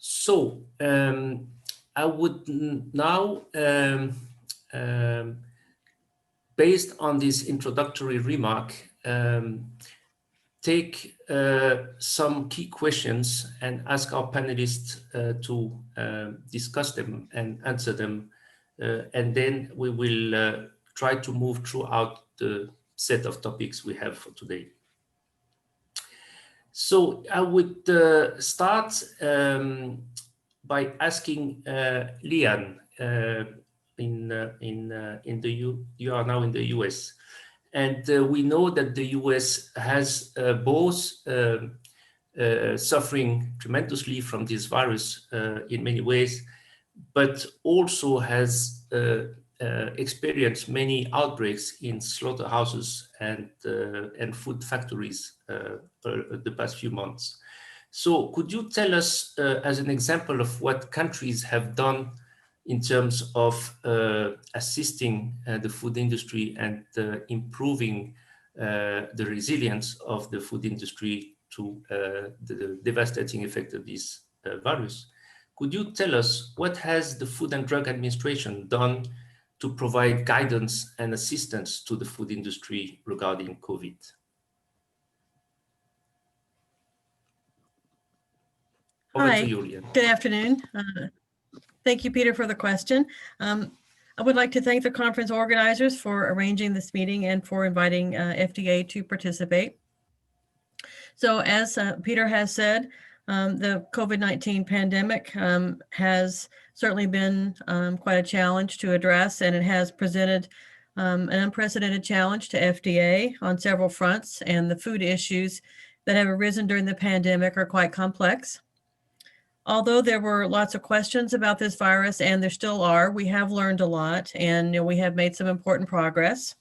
So I would now, based on this introductory remark, take some key questions and ask our panelists to discuss them and answer them. And then we will try to move throughout the set of topics we have for today. So I would start by asking Lian, you are now in the US, and we know that the US has both suffering tremendously from this virus in many ways, but also has experienced many outbreaks in slaughterhouses and food factories the past few months. So could you tell us as an example of what countries have done in terms of assisting the food industry and improving the resilience of the food industry to the devastating effect of this virus? Could you tell us what has the Food and Drug Administration done to provide guidance and assistance to the food industry regarding COVID? Over to you, Lian. Good afternoon. Thank you, Peter, for the question. I would like to thank the conference organizers for arranging this meeting and for inviting FDA to participate. So as Peter has said, the COVID-19 pandemic has certainly been quite a challenge to address, and it has presented an unprecedented challenge to FDA on several fronts, and the food issues that have arisen during the pandemic are quite complex. Although there were lots of questions about this virus, and there still are, we have learned a lot, and we have made some important progress.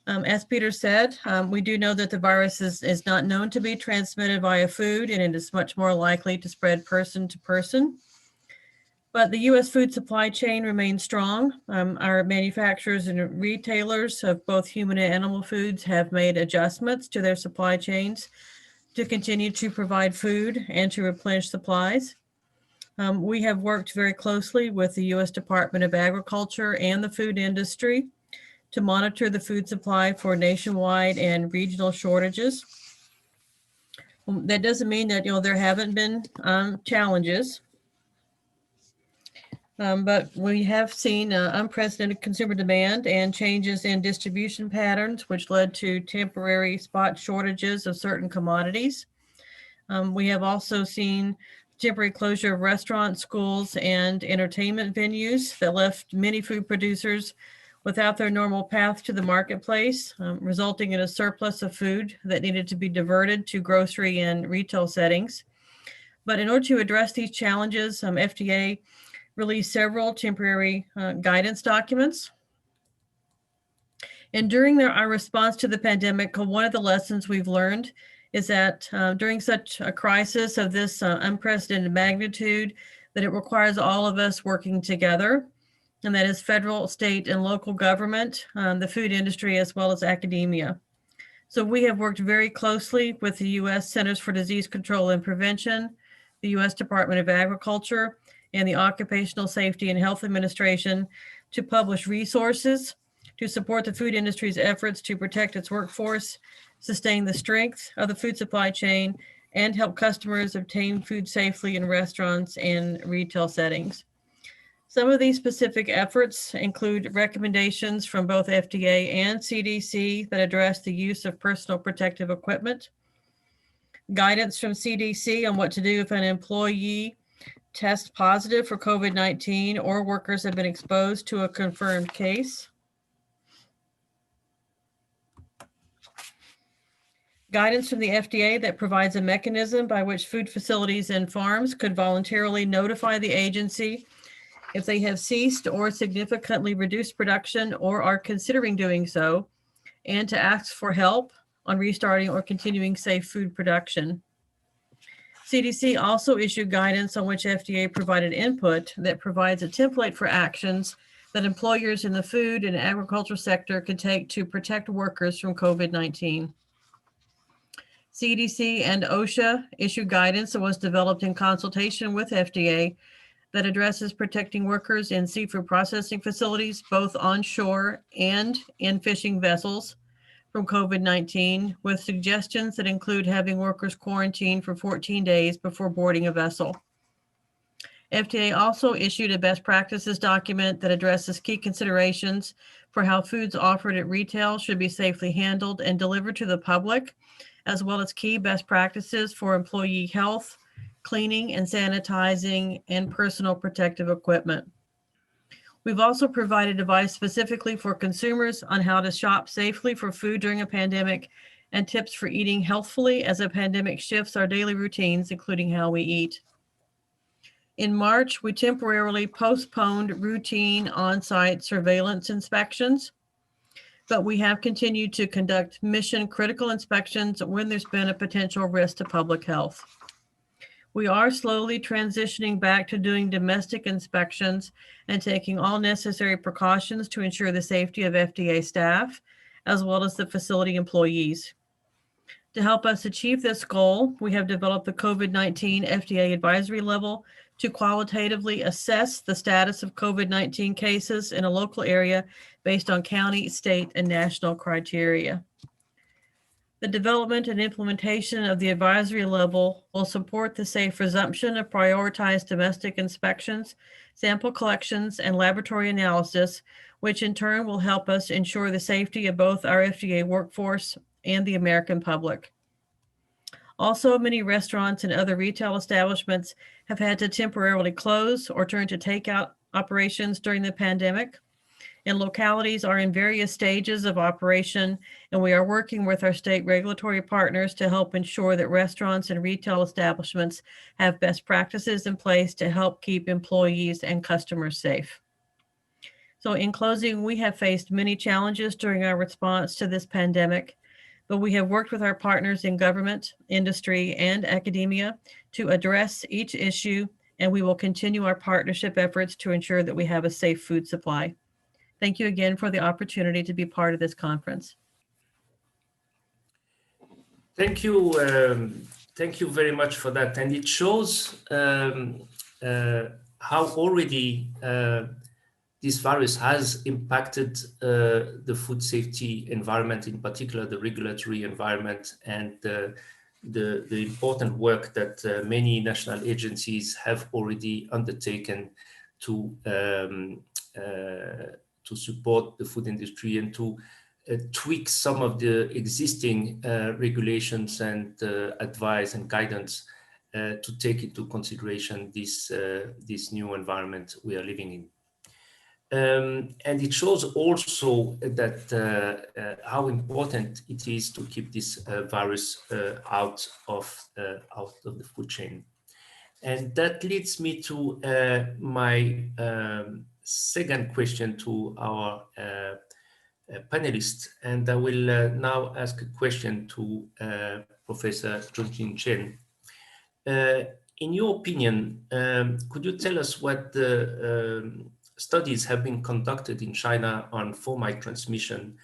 As Peter said, we do know that the virus is not known to be transmitted via food, and it is much more likely to spread person to person. But the U.S. food supply chain remains strong. Our manufacturers and retailers of both human and animal foods have made adjustments to their supply chains to continue to provide food and to replenish supplies. We have worked very closely with the U.S. Department of Agriculture and the food industry to monitor the food supply for nationwide and regional shortages. That doesn't mean that there haven't been challenges, but we have seen unprecedented consumer demand and changes in distribution patterns, which led to temporary spot shortages of certain commodities. We have also seen temporary closure of restaurants, schools, and entertainment venues that left many food producers without their normal path to the marketplace, resulting in a surplus of food that needed to be diverted to grocery and retail settings. But in order to address these challenges, FDA released several temporary guidance documents. And during our response to the pandemic, one of the lessons we've learned is that during such a crisis of this unprecedented magnitude, that it requires all of us working together, and that is federal, state, and local government, the food industry, as well as academia. So we have worked very closely with the U.S. Centers for Disease Control and Prevention, the U.S. Department of Agriculture, and the Occupational Safety and Health Administration to publish resources to support the food industry's efforts to protect its workforce, sustain the strength of the food supply chain, and help customers obtain food safely in restaurants and retail settings. Some of these specific efforts include recommendations from both FDA and CDC that address the use of personal protective equipment, guidance from CDC on what to do if an employee tests positive for COVID-19 or workers have been exposed to a confirmed case, guidance from the FDA that provides a mechanism by which food facilities and farms could voluntarily notify the agency if they have ceased or significantly reduced production or are considering doing so, and to ask for help on restarting or continuing safe food production. CDC also issued guidance on which FDA provided input that provides a template for actions that employers in the food and agriculture sector can take to protect workers from COVID-19. CDC and OSHA issued guidance that was developed in consultation with FDA that addresses protecting workers in seafood processing facilities, both onshore and in fishing vessels, from COVID-19, with suggestions that include having workers quarantined for 14 days before boarding a vessel. FDA also issued a best practices document that addresses key considerations for how foods offered at retail should be safely handled and delivered to the public, as well as key best practices for employee health, cleaning and sanitizing, and personal protective equipment. We've also provided advice specifically for consumers on how to shop safely for food during a pandemic and tips for eating healthfully as a pandemic shifts our daily routines, including how we eat. In March, we temporarily postponed routine on-site surveillance inspections, but we have continued to conduct mission-critical inspections when there's been a potential risk to public health. We are slowly transitioning back to doing domestic inspections and taking all necessary precautions to ensure the safety of FDA staff, as well as the facility employees. To help us achieve this goal, we have developed the COVID-19 FDA advisory level to qualitatively assess the status of COVID-19 cases in a local area based on county, state, and national criteria. The development and implementation of the advisory level will support the safe resumption of prioritized domestic inspections, sample collections, and laboratory analysis, which in turn will help us ensure the safety of both our FDA workforce and the American public. Also, many restaurants and other retail establishments have had to temporarily close or turn to takeout operations during the pandemic, and localities are in various stages of operation, and we are working with our state regulatory partners to help ensure that restaurants and retail establishments have best practices in place to help keep employees and customers safe. So in closing, we have faced many challenges during our response to this pandemic, but we have worked with our partners in government, industry, and academia to address each issue, and we will continue our partnership efforts to ensure that we have a safe food supply. Thank you again for the opportunity to be part of this conference. Thank you. Thank you very much for that. And it shows how already this virus has impacted the food safety environment, in particular the regulatory environment, and the important work that many national agencies have already undertaken to support the food industry and to tweak some of the existing regulations and advice and guidance to take into consideration this new environment we are living in. And it shows also that how important it is to keep this virus out of the food chain. And that leads me to my second question to our panelists. And I will now ask a question to Professor Junjin Chen. In your opinion, could you tell us what the studies have been conducted in China on fomite transmission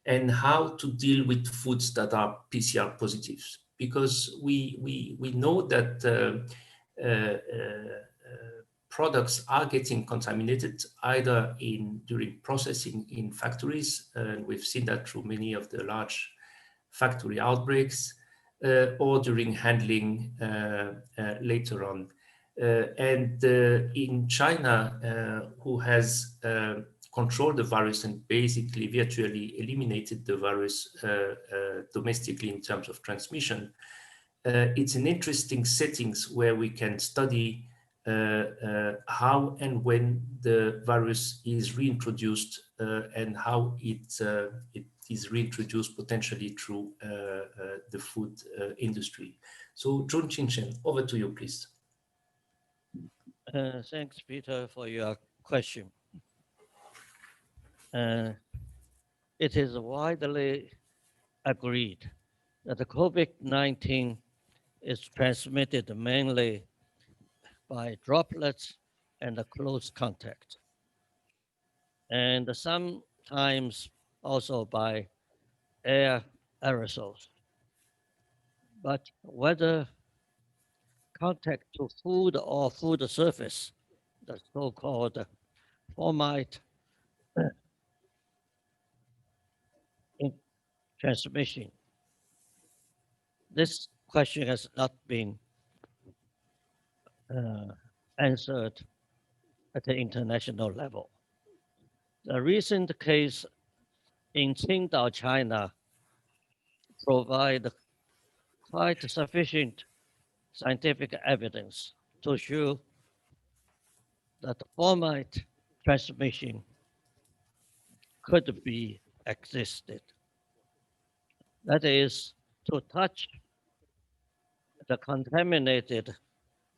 and how to deal with foods that are PCR positives? Because we know that products are getting contaminated either during processing in factories, and we've seen that through many of the large factory outbreaks, or during handling later on. And in China, who has controlled the virus and basically virtually eliminated the virus domestically in terms of transmission, it's an interesting settings where we can study how and when the virus is reintroduced and how it is reintroduced potentially through the food industry. So Junjin Chen, over to you, please. Thanks, Peter, for your question. It is widely agreed that the COVID-19 is transmitted mainly by droplets and close contact, and sometimes also by air aerosols. but whether contact to food or food surface, the so-called formite in transmission. This question has not been answered at the international level. The recent case in Qingdao, China, provide quite sufficient scientific evidence to show that formite transmission could be existed. That is, to touch the contaminated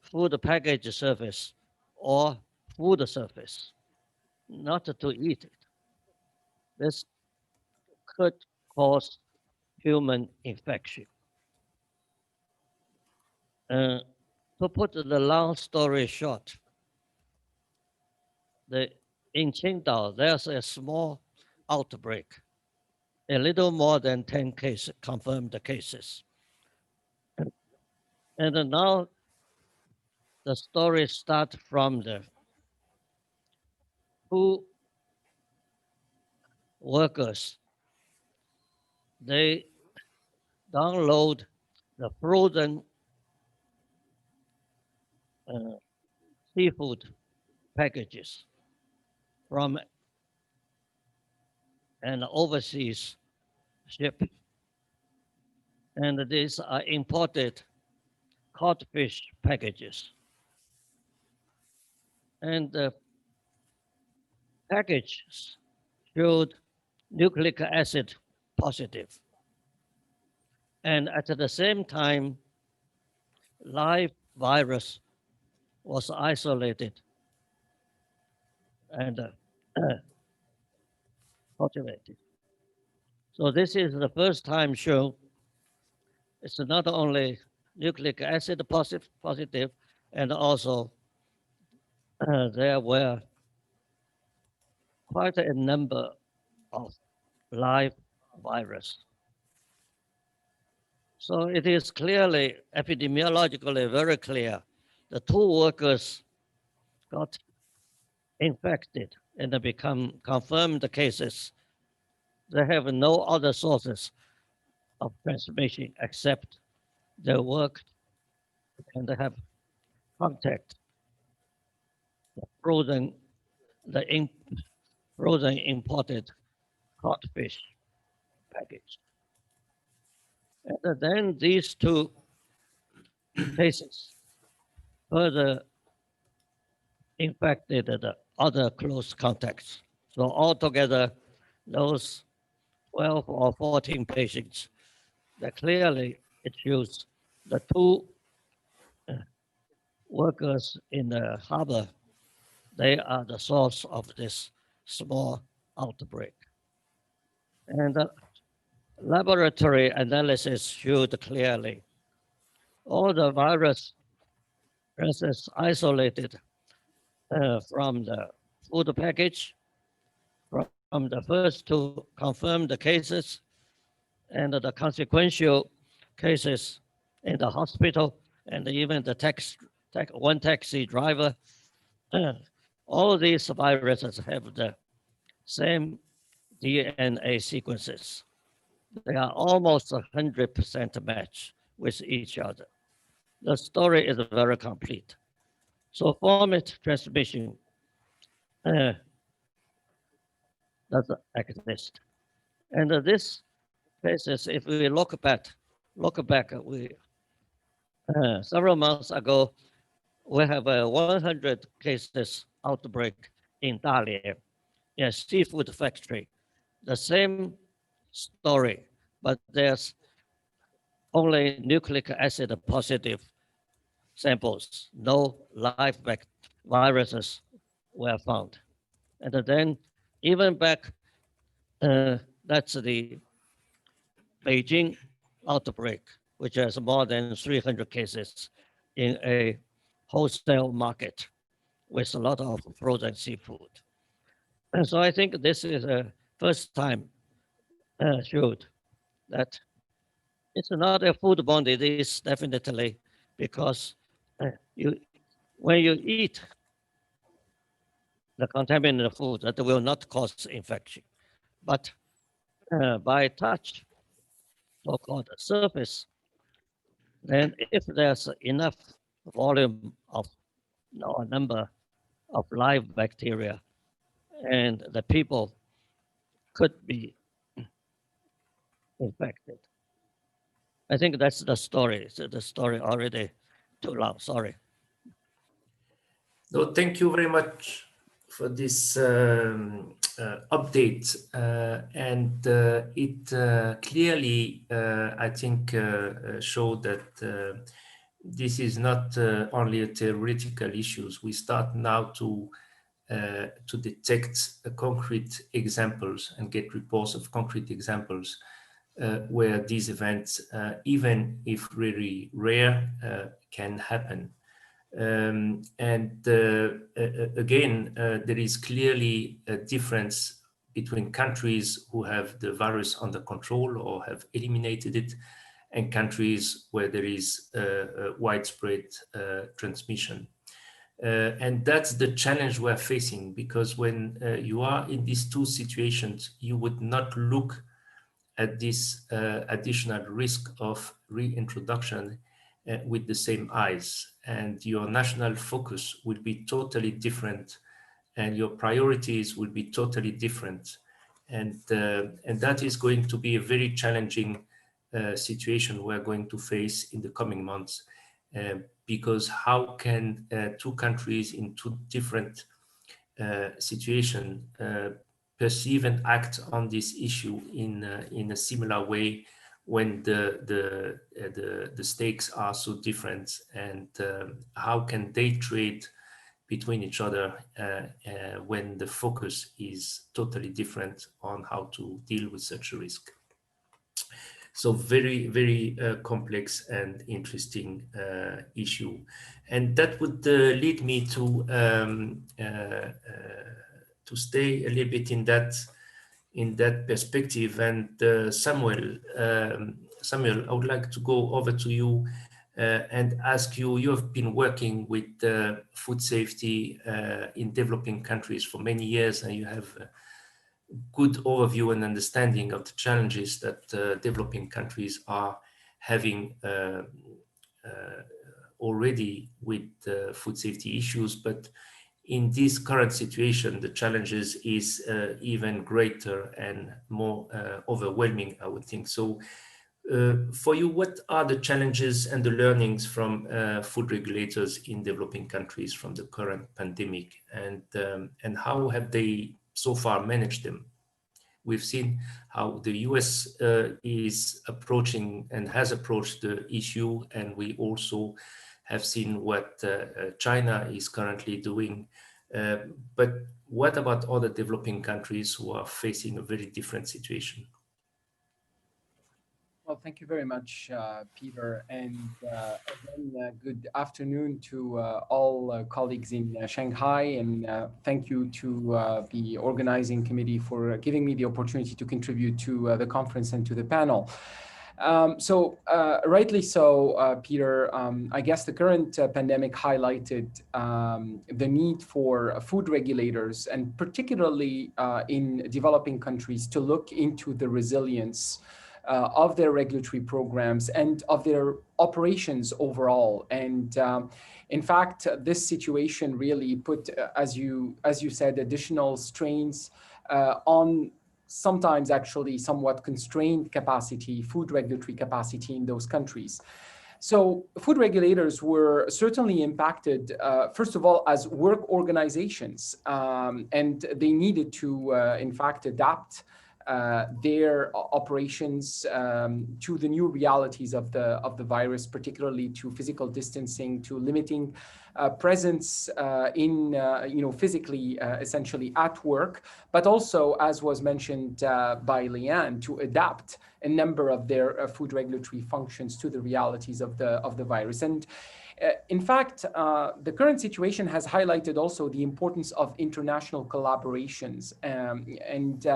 food package surface or food surface, not to eat it. This could cause human infection. To put the long story short, in Qingdao, there's a small outbreak, a little more than 10 confirmed cases. And now the story starts from the two workers. They download the frozen seafood packages from an overseas ship. And these are imported codfish packages. And the package showed nucleic acid positive. And at the same time, live virus was isolated and cultivated. So this is the first time shown it's not only nucleic acid positive, and also there were quite a number of live virus. So it is clearly, epidemiologically very clear, the two workers got infected and they become confirmed cases. They have no other sources of transmission except their work and they have contact frozen, frozen imported codfish package. And then these two cases further infected the other close contacts. So altogether, those 12 or 14 patients, that clearly it shows the two workers in the harbor, they are the source of this small outbreak. And the laboratory analysis showed clearly all the virus is isolated from the food package, from the first two confirmed cases, and the consequential cases in the hospital, and even the one taxi driver. All these viruses have the same DNA sequences. They are almost 100% match with each other. The story is very complete. So formate transmission does exist. And this cases, if we look back, we several months ago, we have a 100 cases outbreak in Dalian, a seafood factory. The same story, but there's only nucleic acid positive samples, no live viruses were found. And then even back, that's the Beijing outbreak, which has more than 300 cases in a wholesale market with a lot of frozen seafood. And so I think this is a first time showed that It's not a foodborne disease, definitely, because when you eat the contaminated food, that will not cause infection. But by touch, so-called surface, then if there's enough volume of or number of live bacteria, and the people could be infected. I think that's the story. So the story already too long. Sorry. So thank you very much for this update, and it clearly, I think, showed that this is not only a theoretical issues. We start now to detect concrete examples and get reports of concrete examples where these events, even if really rare, can happen. And again, there is clearly a difference between countries who have the virus under control or have eliminated it, and countries where there is a widespread transmission. And that's the challenge we're facing, because when you are in these two situations, you would not look at this additional risk of reintroduction with the same eyes, and your national focus will be totally different, and your priorities will be totally different, and that is going to be a very challenging situation we're going to face in the coming months, because how can two countries in two different situations perceive and act on this issue in a similar way when the stakes are so different, and how can they trade between each other when the focus is totally different on how to deal with such a risk. So very, very complex and interesting issue. And that would lead me to stay a little bit in that perspective. And Samuel, I would like to go over to you and ask you. You have been working with food safety in developing countries for many years, and you have a good overview and understanding of the challenges that developing countries are having already with food safety issues. But in this current situation, the challenges is even greater and more overwhelming, I would think. So for you, what are the challenges and the learnings from food regulators in developing countries from the current pandemic, and how have they so far managed them? We've seen how the US is approaching and has approached the issue, and we also have seen what China is currently doing. But what about other developing countries who are facing a very different situation? Well, thank you very much, Peter, and again, good afternoon to all colleagues in Shanghai, and thank you to the organizing committee for giving me the opportunity to contribute to the conference and to the panel. Rightly so, Peter, I guess the current pandemic highlighted the need for food regulators, and particularly in developing countries, to look into the resilience of their regulatory programs and of their operations overall. And in fact, this situation really put, as you said, additional strains on sometimes actually somewhat constrained capacity, food regulatory capacity in those countries. So food regulators were certainly impacted, first of all, as work organizations, and they needed to, in fact, adapt their operations to the new realities of the virus, particularly to physical distancing, to limiting presence in physically essentially at work, but also, as was mentioned by Leanne, to adapt a number of their food regulatory functions to the realities of the virus. And in fact, the current situation has highlighted also the importance of international collaborations. And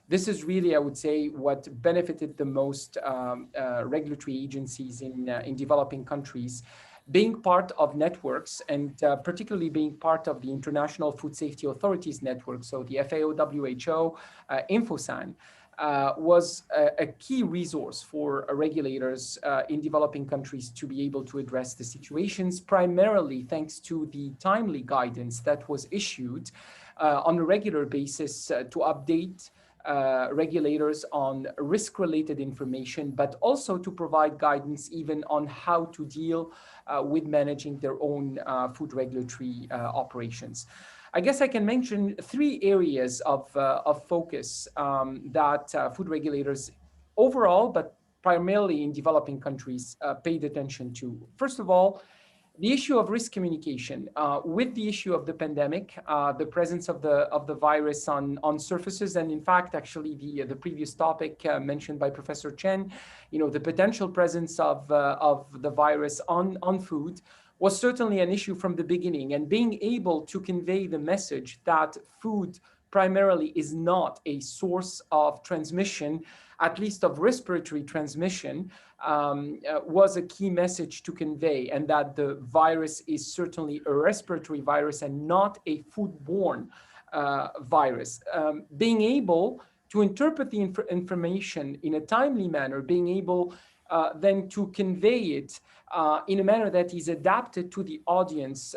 This is really, I would say, what benefited the most regulatory agencies in developing countries, being part of networks and particularly being part of the International Food Safety Authorities network, so the FAO, WHO, InfoSan, was a key resource for regulators in developing countries to be able to address the situations, primarily thanks to the timely guidance that was issued on a regular basis to update regulators on risk-related information, but also to provide guidance even on how to deal with managing their own food regulatory operations. I guess I can mention three areas of focus that food regulators overall, but primarily in developing countries, paid attention to. First of all, the issue of risk communication. With the issue of the pandemic, the presence of the virus on surfaces, and in fact, actually the previous topic mentioned by Professor Chen, the potential presence of the virus on food was certainly an issue from the beginning. And being able to convey the message that food primarily is not a source of transmission, at least of respiratory transmission, was a key message to convey, and that the virus is certainly a respiratory virus and not a foodborne virus. Being able to interpret the information in a timely manner, being able then to convey it in a manner that is adapted to the audience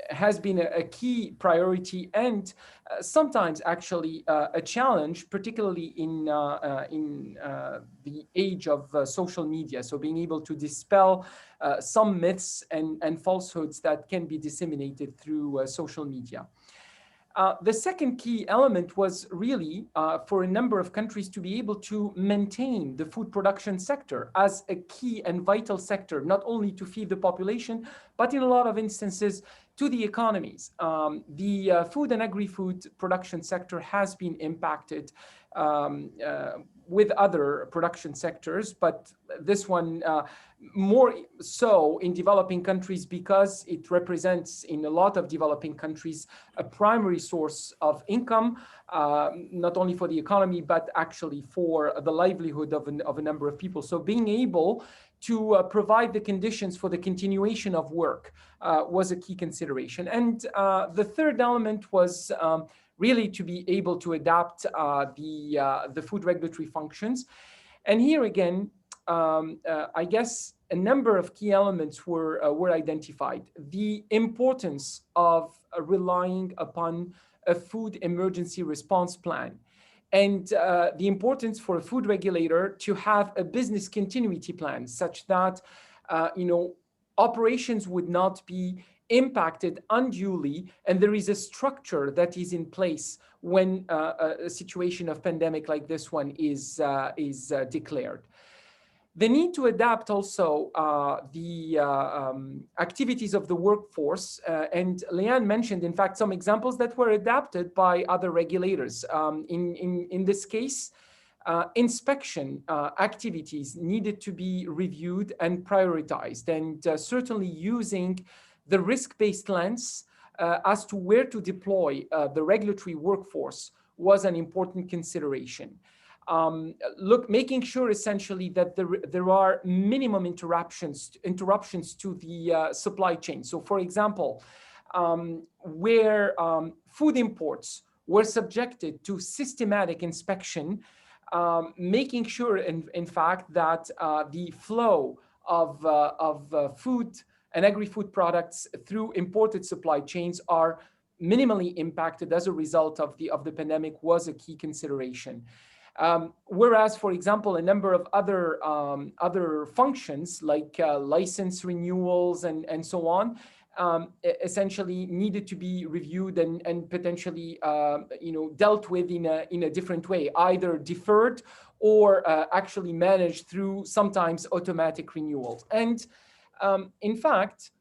has been a key priority, and sometimes actually a challenge, particularly in the age of social media. So being able to dispel some myths and falsehoods that can be disseminated through social media. The second key element was really for a number of countries to be able to maintain the food production sector as a key and vital sector, not only to feed the population, but in a lot of instances to the economies. The food and agri-food production sector has been impacted with other production sectors, but this one more so in developing countries because it represents in a lot of developing countries a primary source of income, not only for the economy, but actually for the livelihood of a number of people. So being able to provide the conditions for the continuation of work was a key consideration. And the third element was really to be able to adapt the food regulatory functions. And here again, I guess a number of key elements were identified. The importance of relying upon a food emergency response plan, and the importance for a food regulator to have a business continuity plan such that operations would not be impacted unduly, and there is a structure that is in place when a situation of pandemic like this one is declared. The need to adapt also the activities of the workforce, and Leanne mentioned, in fact, some examples that were adapted by other regulators. In this case, inspection activities needed to be reviewed and prioritized, and certainly using the risk-based lens as to where to deploy the regulatory workforce was an important consideration. Making sure essentially that there are minimum interruptions to the supply chain. So for example, where food imports were subjected to systematic inspection, making sure in fact that the flow of food and agri-food products through imported supply chains are minimally impacted as a result of the pandemic was a key consideration. Whereas, for example, a number of other functions like license renewals and so on essentially needed to be reviewed and potentially dealt with in a different way, either deferred or actually managed through sometimes automatic renewals. And in fact,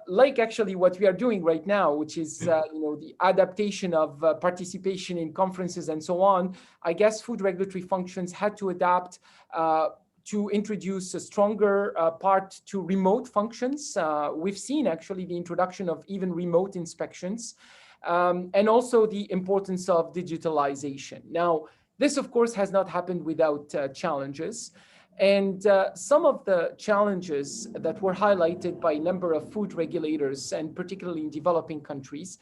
like actually what we are doing right now, which is the adaptation of participation in conferences and so on, I guess food regulatory functions had to adapt to introduce a stronger part to remote functions. We've seen actually the introduction of even remote inspections, and also the importance of digitalization. Now, This, of course, has not happened without challenges. And some of the challenges that were highlighted by a number of food regulators, and particularly in developing countries,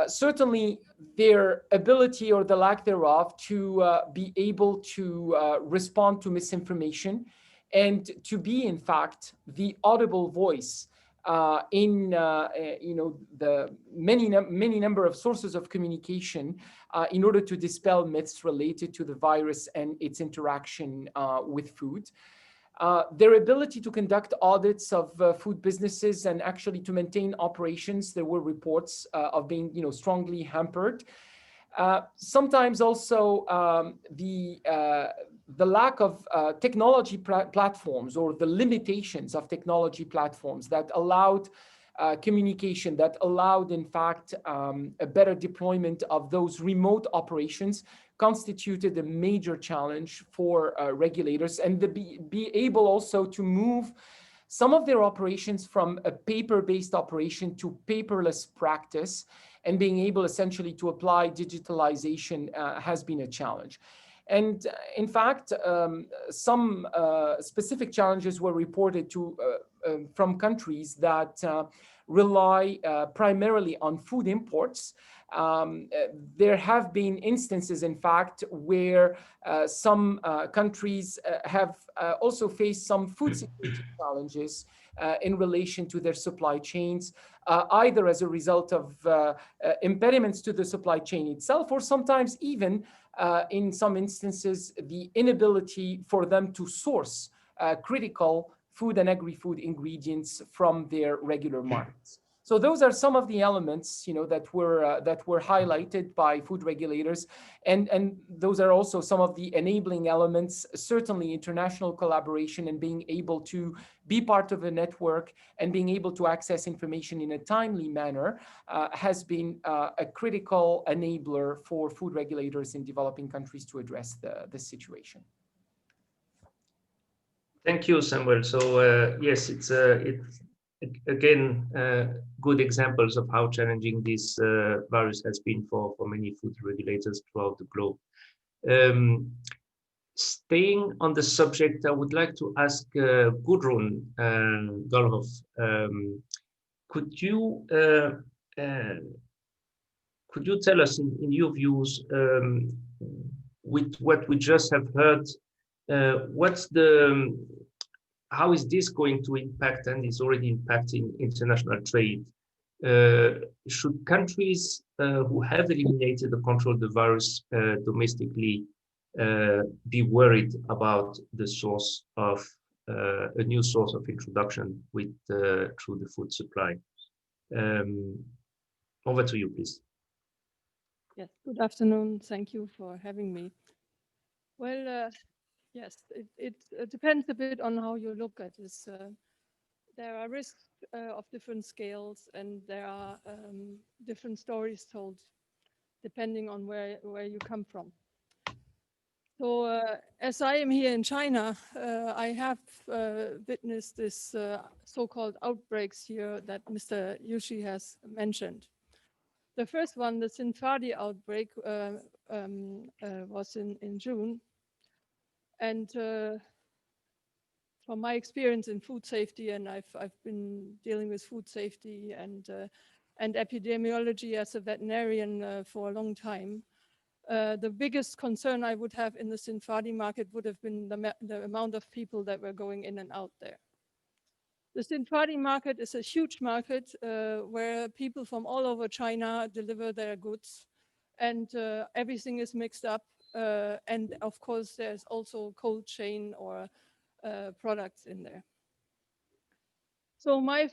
certainly their ability or the lack thereof to be able to respond to misinformation and to be, in fact, the audible voice in the many number of sources of communication in order to dispel myths related to the virus and its interaction with food. Their ability to conduct audits of food businesses and actually to maintain operations, there were reports of being strongly hampered. Sometimes also the lack of technology platforms, or the limitations of technology platforms that allowed communication, that allowed, in fact, a better deployment of those remote operations, constituted a major challenge for regulators, and to be able also to move some of their operations from a paper-based operation to paperless practice, and being able essentially to apply digitalization has been a challenge. And in fact, some specific challenges were reported from countries that rely primarily on food imports. There have been instances, in fact, where some countries have also faced some food security challenges in relation to their supply chains, either as a result of impediments to the supply chain itself, or sometimes even, in some instances, the inability for them to source critical food and agri-food ingredients from their regular markets. So those are some of the elements, that were highlighted by food regulators, and those are also some of the enabling elements. Certainly, international collaboration and being able to be part of a network and being able to access information in a timely manner has been a critical enabler for food regulators in developing countries to address the situation. Thank you, Samuel. So yes, it's again good examples of how challenging this virus has been for many food regulators throughout the globe. Staying on the subject, I would like to ask Gudrun Galhoff, could you tell us, in your views, with what we just have heard, how is this going to impact, and is already impacting, international trade? Should countries who have eliminated or controlled the virus domestically be worried about the source of a new source of introduction through the food supply? Over to you, please. Yes, good afternoon. Thank you for having me. Well, yes, it depends a bit on how you look at this. There are risks of different scales, and there are different stories told depending on where you come from. So as I am here in China, I have witnessed this so-called outbreaks here that Mr. Yushi has mentioned. The first one, the Zinfardi outbreak, was in June. And from my experience in food safety, and I've been dealing with food safety and epidemiology as a veterinarian for a long time, the biggest concern I would have in the Zinfardi market would have been the amount of people that were going in and out there. The Zinfardi market is a huge market where people from all over China deliver their goods, and everything is mixed up. And of course, there's also cold chain or products in there. So my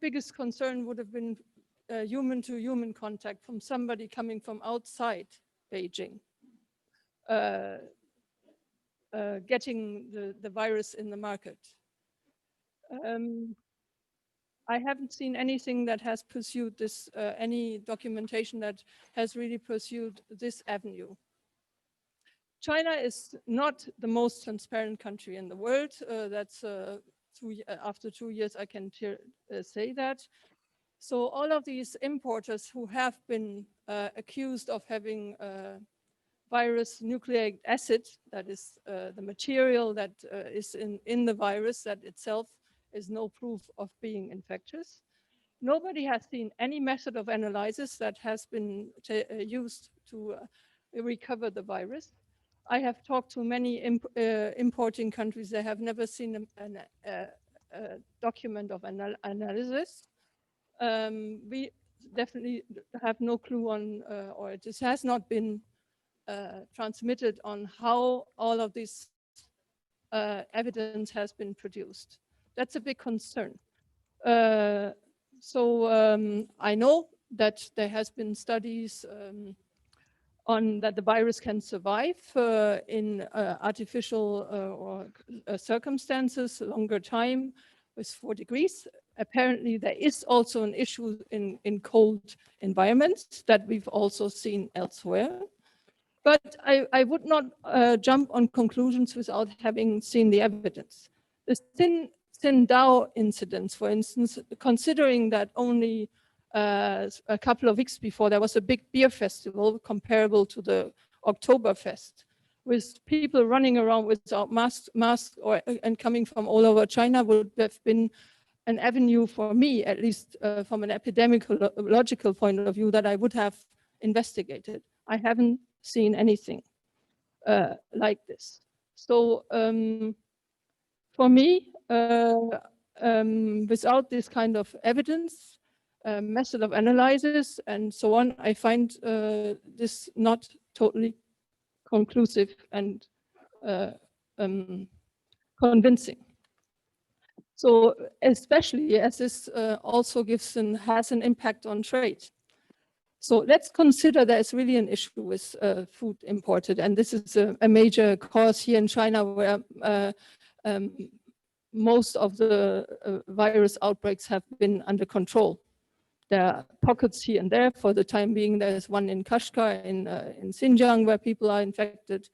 biggest concern would have been human-to-human contact from somebody coming from outside Beijing, getting the virus in the market. I haven't seen anything that has pursued this, any documentation that has really pursued this avenue. China is not the most transparent country in the world. That's after 2 years, I can say that. So all of these importers who have been accused of having virus nucleic acid, that is the material that is in the virus that itself is no proof of being infectious. Nobody has seen any method of analysis that has been used to recover the virus. I have talked to many importing countries. They have never seen a document of analysis. We definitely have no clue on, or this has not been transmitted on how all of this evidence has been produced. That's a big concern. I know that there has been studies on that the virus can survive in artificial or circumstances, longer time with 4 degrees. Apparently, there is also an issue in cold environments that we've also seen elsewhere. But I would not jump on conclusions without having seen the evidence. The Tsingtao incidents, for instance, considering that only a couple of weeks before there was a big beer festival comparable to the Oktoberfest, with people running around without masks and coming from all over China, would have been an avenue for me, at least from an epidemiological point of view, that I would have investigated. I haven't seen anything like this. So for me, without this kind of evidence, method of analysis and so on, I find this not totally conclusive and convincing. So especially as this also has an impact on trade. So let's consider there's really an issue with food imported, and this is a major cause here in China, where most of the virus outbreaks have been under control. There are pockets here and there. For the time being, there's one in Kashgar in Xinjiang where people are infected.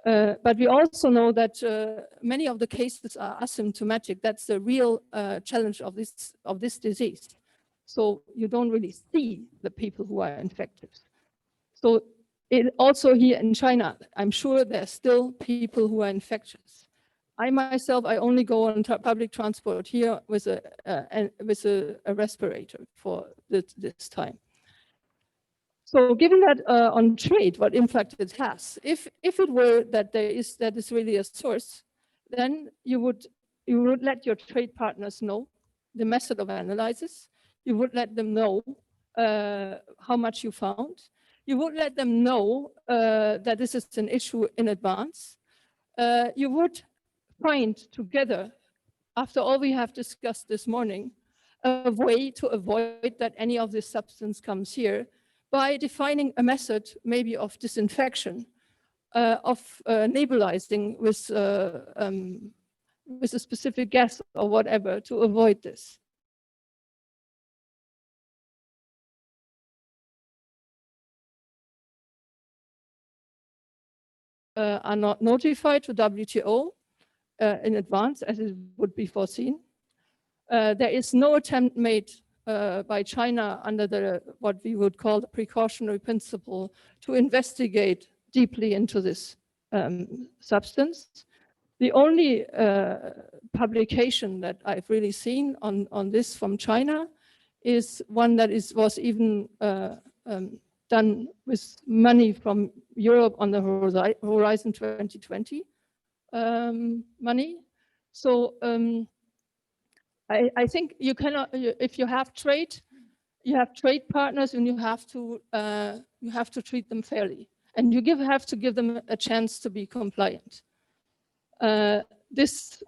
But we also know that many of the cases are asymptomatic. That's the real challenge of this disease. So you don't really see the people who are infected. So also here in China, I'm sure there's still people who are infectious. I myself, I only go on public transport here with a respirator for this time. So given that on trade, what impact it has, if it were that that is really a source, then you would let your trade partners know the method of analysis. You would let them know how much you found. You would let them know that this is an issue in advance. You would find together, after all we have discussed this morning, a way to avoid that any of this substance comes here by defining a method maybe of disinfection, of nebulizing with a specific gas or whatever to avoid this. Are not notified to WTO in advance, as it would be foreseen. There is no attempt made by China under what we would call the precautionary principle to investigate deeply into this substance. The only publication that I've really seen on this from China is one that was even done with money from Europe on the Horizon 2020 money. So I think you cannot, if you have trade partners, and you have to treat them fairly, and you have to give them a chance to be compliant. This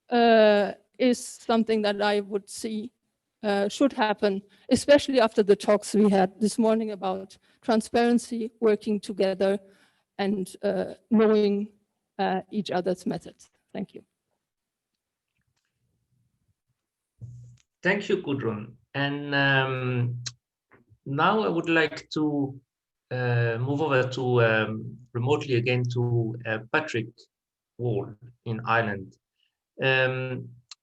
is something that I would see should happen, especially after the talks we had this morning about transparency, working together, and knowing each other's methods. Thank you. Thank you, Gudrun. And now I would like to move over to remotely again to Patrick Wall in Ireland.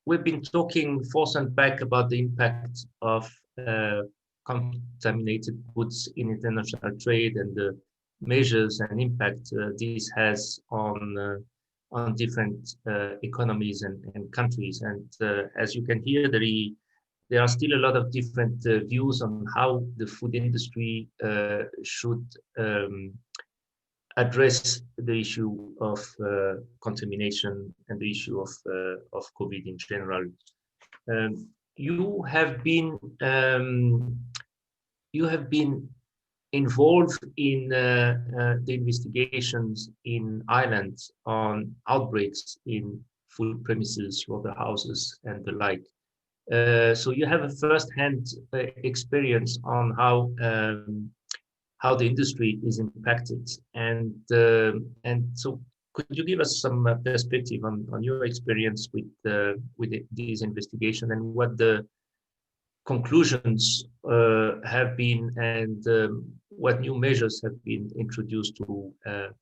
We've been talking forth and back about the impact of contaminated goods in international trade and the measures and impact this has on different economies and countries. And as you can hear, there are still a lot of different views on how the food industry should address the issue of contamination and the issue of COVID in general. You have been involved in the investigations in Ireland on outbreaks in food premises, slaughterhouses, and the like. So you have a first-hand experience on how the industry is impacted, and so could you give us some perspective on your experience with these investigations and what the conclusions have been, and what new measures have been introduced to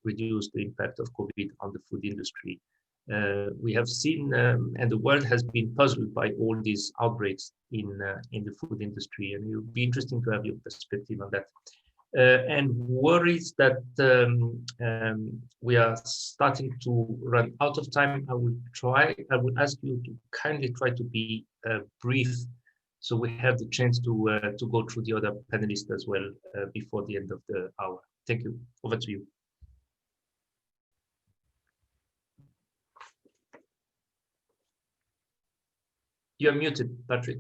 reduce the impact of COVID on the food industry? We have seen, and the world has been puzzled by all these outbreaks in the food industry, and it would be interesting to have your perspective on that. And worries that we are starting to run out of time. I would ask you to kindly try to be brief, so we have the chance to go through the other panelists as well before the end of the hour. Thank you. Over to you. You're muted, Patrick.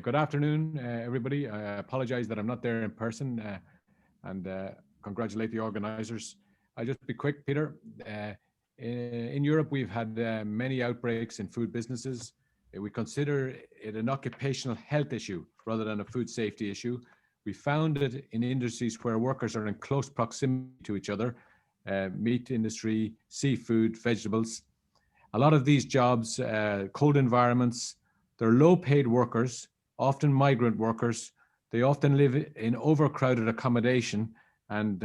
Good afternoon, everybody. I apologize that I'm not there in person, and congratulate the organizers. I'll just be quick, Peter. In Europe, we've had many outbreaks in food businesses. We consider it an occupational health issue rather than a food safety issue. We found it in industries where workers are in close proximity to each other, meat industry, seafood, vegetables. A lot of these jobs, cold environments, they're low-paid workers, often migrant workers. They often live in overcrowded accommodation, and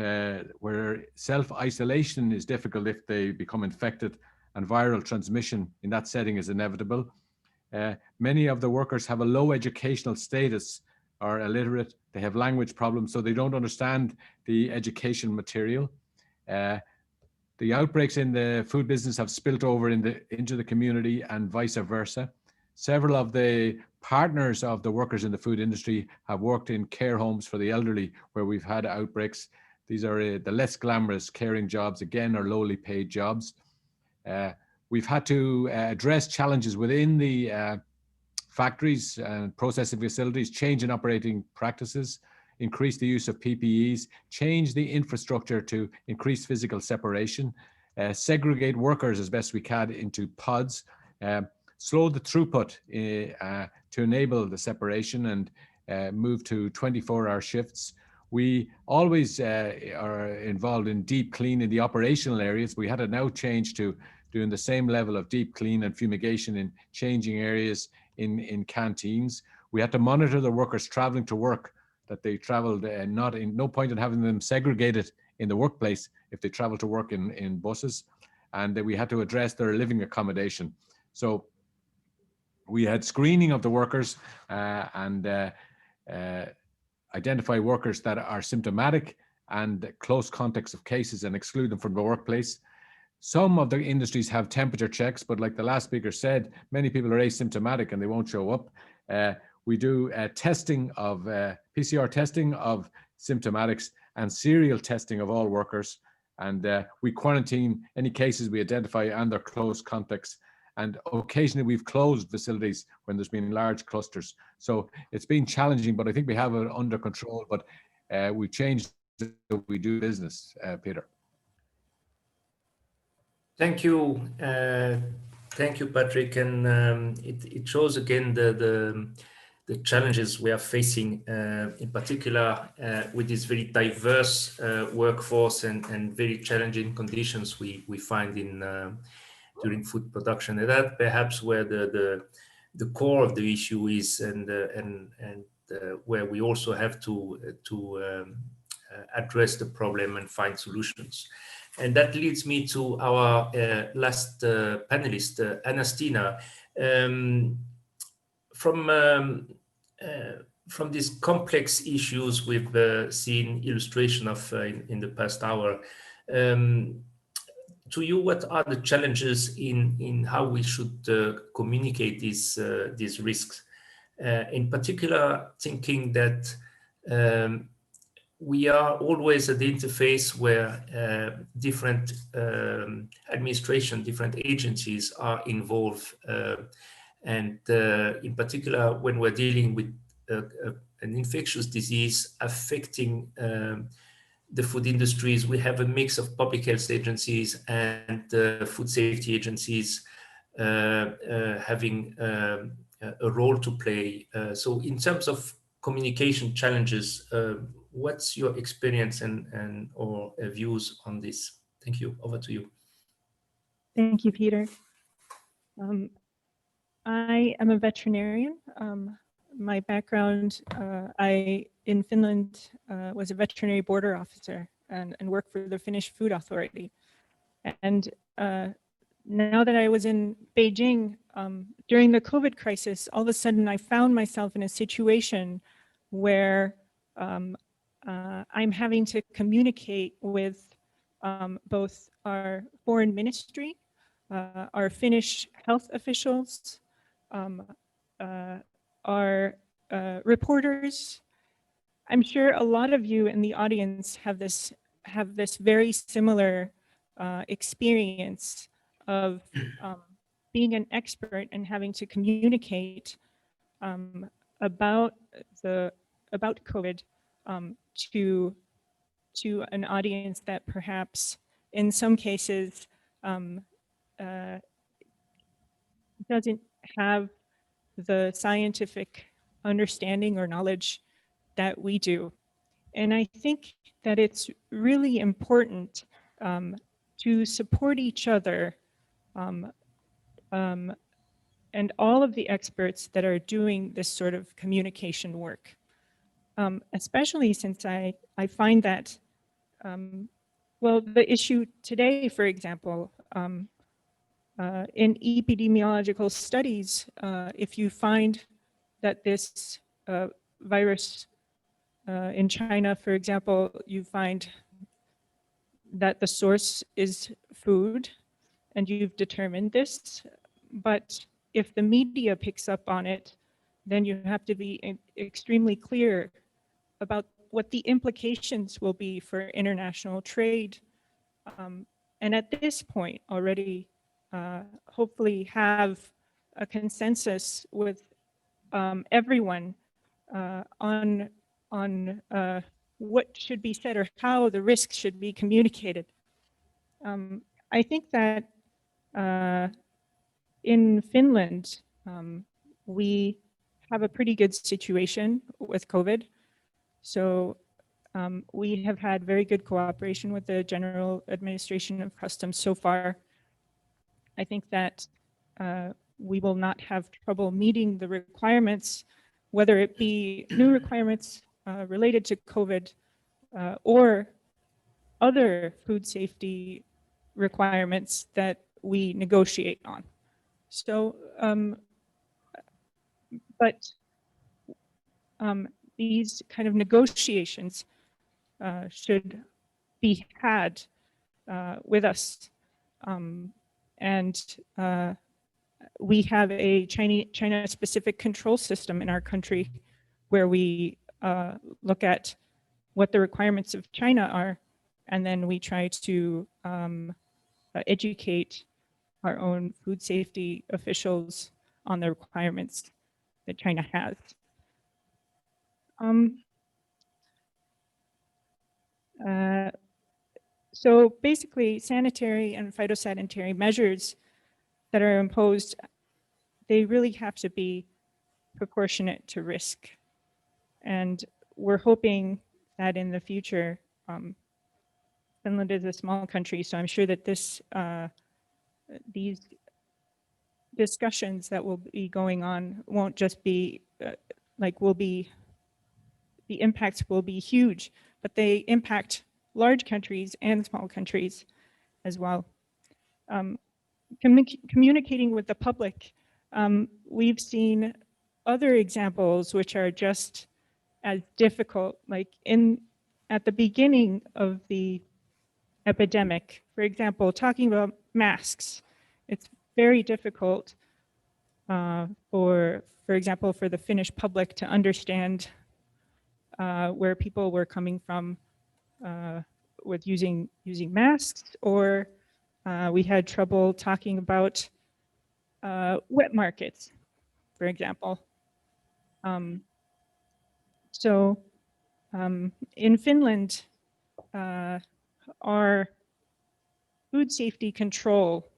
where self-isolation is difficult if they become infected, and viral transmission in that setting is inevitable. Many of the workers have a low educational status, are illiterate, they have language problems, so they don't understand the education material. The outbreaks in the food business have spilt over into the community and vice versa. Several of the partners of the workers in the food industry have worked in care homes for the elderly where we've had outbreaks. These are the less glamorous caring jobs, again, are lowly paid jobs. We've had to address challenges within the factories and processing facilities, change in operating practices, increase the use of PPEs, change the infrastructure to increase physical separation, segregate workers as best we can into pods, slow the throughput to enable the separation, and move to 24-hour shifts. We always are involved in deep clean in the operational areas. We had to now change to doing the same level of deep clean and fumigation in changing areas in canteens. We had to monitor the workers traveling to work, that they traveled no point in having them segregated in the workplace if they travel to work in buses, and that we had to address their living accommodation. So we had screening of the workers and identify workers that are symptomatic and close contacts of cases and exclude them from the workplace. Some of the industries have temperature checks, but like the last speaker said, many people are asymptomatic and they won't show up. We do testing of PCR testing of symptomatics and serial testing of all workers. And we quarantine any cases we identify and their close contacts. And occasionally we've closed facilities when there's been large clusters. So it's been challenging, but I think we have it under control, but we've changed the way we do business, Peter. Thank you. Thank you, Patrick. And it shows again the challenges we are facing, in particular with this very diverse workforce and very challenging conditions we find during food production. And that perhaps where the core of the issue is, and where we also have to address the problem and find solutions. And that leads me to our last panelist, Anastina. From from these complex issues we've seen illustration of in the past hour, to you, what are the challenges in how we should communicate these risks? In particular, thinking that we are always at the interface where different administration, different agencies are involved. And in particular, when we're dealing with an infectious disease affecting the food industries, we have a mix of public health agencies and food safety agencies having a role to play. So in terms of communication challenges, what's your experience and or views on this? Thank you. Over to you. Thank you, Peter. I am a veterinarian. My background, I in Finland was a veterinary border officer and worked for the Finnish Food Authority. And now that I was in Beijing during the COVID crisis, all of a sudden I found myself in a situation where I'm having to communicate with both our foreign ministry, our Finnish health officials, our reporters. I'm sure a lot of you in the audience have this very similar experience of being an expert and having to communicate about COVID to an audience that perhaps in some cases doesn't have the scientific understanding or knowledge that we do. And I think that it's really important to support each other and all of the experts that are doing this sort of communication work. Especially since I find that, well, the issue today, for example, in epidemiological studies, if you find that this virus in China, for example, you find that the source is food and you've determined this, but if the media picks up on it, then you have to be extremely clear about what the implications will be for international trade. And at this point already, hopefully have a consensus with everyone on what should be said or how the risks should be communicated. I think that in Finland, we have a pretty good situation with COVID. So we have had very good cooperation with the General Administration of Customs so far. I think that we will not have trouble meeting the requirements, whether it be new requirements related to COVID or other food safety requirements that we negotiate on. So, but these kind of negotiations should be had with us. And we have a China-specific control system in our country where we look at what the requirements of China are, and then we try to educate our own food safety officials on the requirements that China has. So basically, sanitary and phytosanitary measures that are imposed, they really have to be proportionate to risk. And we're hoping that in the future, Finland is a small country, so I'm sure that these discussions that will be going on won't just be the impacts will be huge, but they impact large countries and small countries as well. Communicating with the public, we've seen other examples which are just as difficult. Like at the beginning of the epidemic, for example, talking about masks, it's very difficult for example, for the Finnish public to understand where people were coming from with using masks, or we had trouble talking about wet markets, for example. In Finland, our food safety control,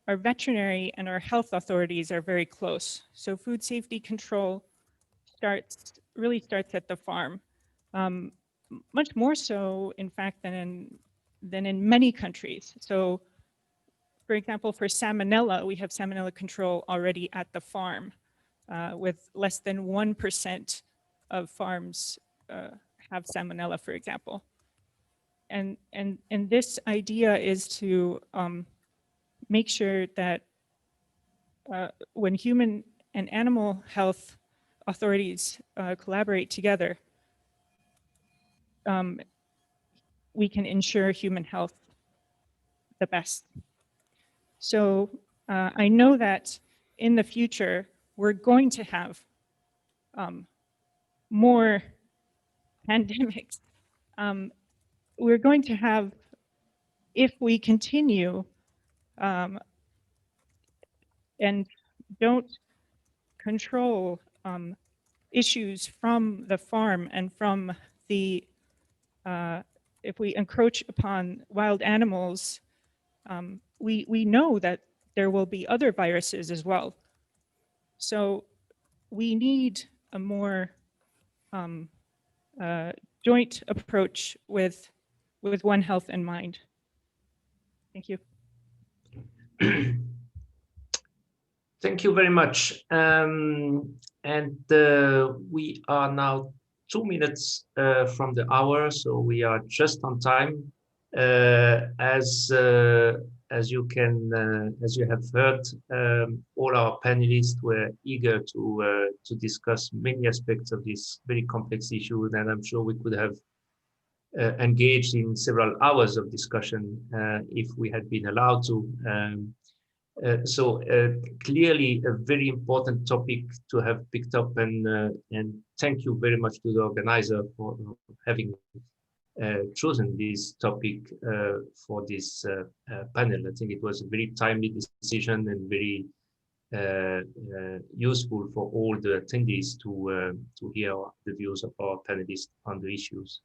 our veterinary and our health authorities are very close. So food safety control really starts at the farm. Much more so, in fact, than in many countries. So, for example, for salmonella, we have salmonella control already at the farm, with less than 1% of farms have salmonella, for example. And this idea is to make sure that when human and animal health authorities collaborate together, we can ensure human health the best. So I know that in the future, we're going to have more pandemics. We're going to have, if we continue and don't control issues from the farm and from the, if we encroach upon wild animals, we know that there will be other viruses as well. So we need a more joint approach with One Health in mind. Thank you. Thank you very much. We are now 2 minutes from the hour, so we are just on time. As you have heard, all our panelists were eager to discuss many aspects of this very complex issue, and I'm sure we could have engaged in several hours of discussion if we had been allowed to. Clearly a very important topic to have picked up, and thank you very much to the organizer for having chosen this topic for this panel. I think it was a very timely decision and very useful for all the attendees to hear the views of our panelists on the issues.